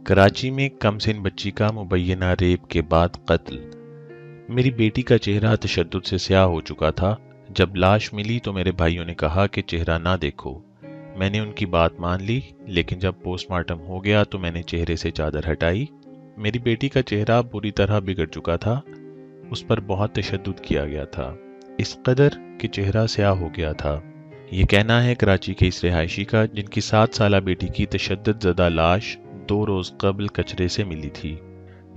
कराची में कमसिन बच्ची का मुबैना रेप के बाद कत्ल। मेरी बेटी का चेहरा तशद्दुद से स्याह हो चुका था। जब लाश मिली तो मेरे भाइयों ने कहा कि चेहरा ना देखो। मैंने उनकी बात मान ली, लेकिन जब पोस्टमार्टम हो गया तो मैंने चेहरे से चादर हटाई। मेरी बेटी का चेहरा बुरी तरह बिगड़ चुका था। उस पर बहुत तशद्दुद किया गया था, इस कदर कि चेहरा स्याह हो गया था। ये कहना है कराची के इस रिहायशी का जिनकी 7 साला बेटी की तशद्दुद ज़दा लाश 2 रोज़ कबल कचरे से मिली थी।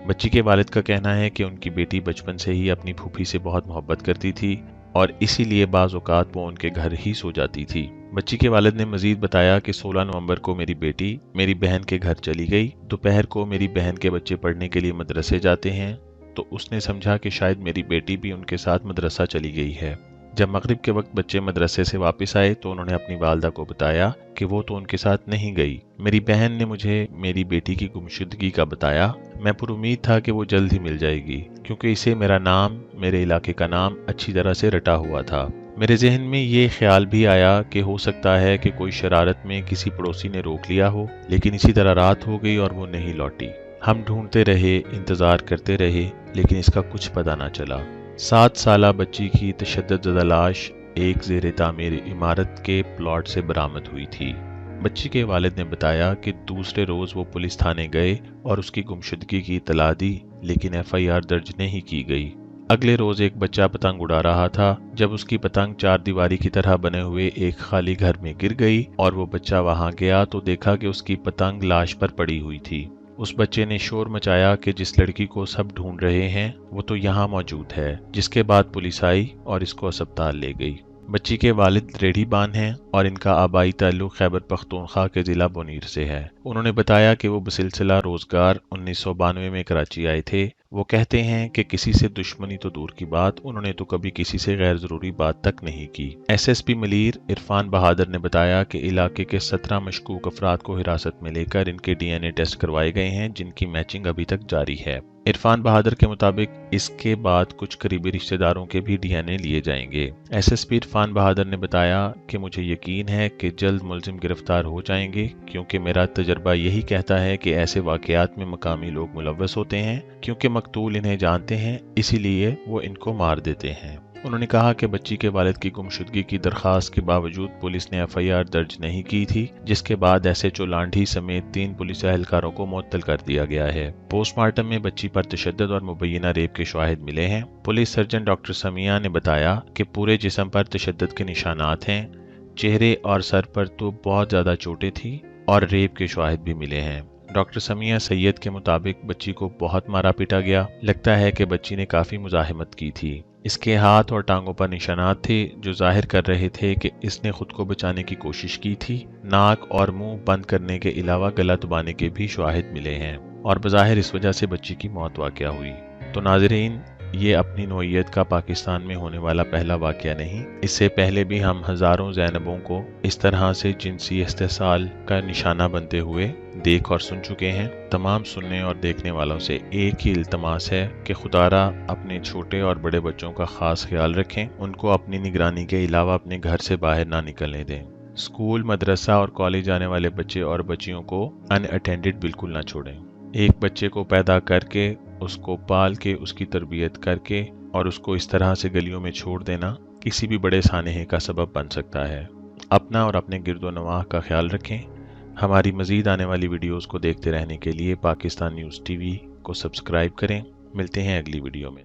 बच्ची के वालिद का कहना है कि उनकी बेटी बचपन से ही अपनी फूफी से बहुत मोहब्बत करती थी और इसीलिए बाज़ औक़ात वो उनके घर ही सो जाती थी। बच्ची के वालिद ने मज़ीद बताया कि 16 नवंबर को मेरी बेटी मेरी बहन के घर चली गई। दोपहर को मेरी बहन के बच्चे पढ़ने के लिए मदरसे जाते हैं, तो उसने समझा कि शायद मेरी बेटी भी उनके साथ मदरसा चली गई है। जब मगरिब के वक्त बच्चे मदरसे से वापस आए तो उन्होंने अपनी वालदा को बताया कि वो तो उनके साथ नहीं गई। मेरी बहन ने मुझे मेरी बेटी की गुमशुदगी का बताया। मैं पुरुमीद था कि वो जल्द ही मिल जाएगी, क्योंकि इसे मेरा नाम, मेरे इलाके का नाम अच्छी तरह से रटा हुआ था। मेरे जहन में ये ख्याल भी आया कि हो सकता है कि कोई शरारत में किसी पड़ोसी ने रोक लिया हो, लेकिन इसी तरह रात हो गई और वो नहीं लौटी। हम ढूंढते रहे, इंतज़ार करते रहे, लेकिन इसका कुछ पता ना चला। 7 साला बच्ची की तशद्दुद ज़दा लाश एक ज़ेरे तामीर इमारत के प्लॉट से बरामद हुई थी। बच्ची के वालिद ने बताया कि दूसरे रोज़ वो पुलिस थाने गए और उसकी गुमशुदगी की इत्तला दी, लेकिन FIR दर्ज नहीं की गई। अगले रोज़ एक बच्चा पतंग उड़ा रहा था। जब उसकी पतंग 4 दीवारी की तरह बने हुए एक खाली घर में गिर गई और वो बच्चा वहां गया तो देखा कि उसकी पतंग लाश पर पड़ी हुई थी। उस बच्चे ने शोर मचाया कि जिस लड़की को सब ढूंढ रहे हैं वो तो यहाँ मौजूद है, जिसके बाद पुलिस आई और इसको अस्पताल ले गई। बच्ची के वालिद रेढ़ी बान हैं और इनका आबाई ताल्लुक खैबर पख्तूनख्वा के ज़िला बोनीर से है। उन्होंने बताया कि वो बसिलसिला रोज़गार 1992 में कराची आए थे। वो कहते हैं कि किसी से दुश्मनी तो दूर की बात, उन्होंने तो कभी किसी से गैर ज़रूरी बात तक नहीं की। SSP मलीर इरफान बहादुर ने बताया कि इलाके के 17 मशकूक अफराद को हिरासत में लेकर इनके DNA टेस्ट करवाए गए हैं, जिनकी मैचिंग अभी तक जारी है। इरफान बहादुर के मुताबिक इसके बाद कुछ करीबी रिश्तेदारों के भी DNA लिए जाएंगे। SSP इरफान बहादुर ने बताया कि मुझे यकीन है कि जल्द मुलजिम गिरफ्तार हो जाएंगे, क्योंकि मेरा तजर्बा यही कहता है कि ऐसे वाकयात में मकामी लोग मुलव्वस होते हैं, क्योंकि मकतूल इन्हें जानते हैं, इसीलिए वो इनको मार देते हैं। उन्होंने कहा कि बच्ची के वालिद की गुमशुदगी की दरखास्त के बावजूद पुलिस ने FIR दर्ज नहीं की थी, जिसके बाद SHO लांढी समेत 3 पुलिस एहलकारों को मुअत्तल कर दिया गया है। पोस्टमार्टम में बच्ची पर तशद्दुद और मुबैना रेप के शवाहिद मिले हैं। पुलिस सर्जन डॉक्टर समिया ने बताया कि पूरे जिस्म पर तशद्दुद के निशानात हैं। चेहरे और सर पर तो बहुत ज्यादा चोटें थी और रेप के शवाहिद भी मिले हैं। डॉक्टर समिया सैयद के मुताबिक बच्ची को बहुत मारा पीटा गया। लगता है कि बच्ची ने काफी मुजाहिमत की थी। इसके हाथ और टांगों पर निशानात थे जो जाहिर कर रहे थे कि इसने खुद को बचाने की कोशिश की थी। नाक और मुंह बंद करने के अलावा गला दबाने के भी शवाहिद मिले हैं और बज़ाहिर इस वजह से बच्ची की मौत वाक़या हुई। तो नाज़रीन, ये अपनी नौइयत का पाकिस्तान में होने वाला पहला वाक़या नहीं। इससे पहले भी हम हज़ारों ज़ैनबों को इस तरह से जिनसी इस्तेसाल का निशाना बनते हुए देख और सुन चुके हैं। तमाम सुनने और देखने वालों से एक ही इल्तमास है कि खुदारा अपने छोटे और बड़े बच्चों का ख़ास ख्याल रखें। उनको अपनी निगरानी के अलावा अपने घर से बाहर ना निकलने दें। स्कूल, मदरसा और कॉलेज जाने वाले बच्चे और बच्चियों को अनअटेंडेड बिल्कुल ना छोड़ें। एक बच्चे को पैदा करके, उसको पाल के, उसकी तरबियत करके और उसको इस तरह से गलियों में छोड़ देना किसी भी बड़े सानहे का सबब बन सकता है। अपना और अपने गिरदो नवाह का ख्याल रखें। हमारी मज़ीद आने वाली वीडियोस को देखते रहने के लिए पाकिस्तान न्यूज़ TV को सब्सक्राइब करें। मिलते हैं अगली वीडियो में।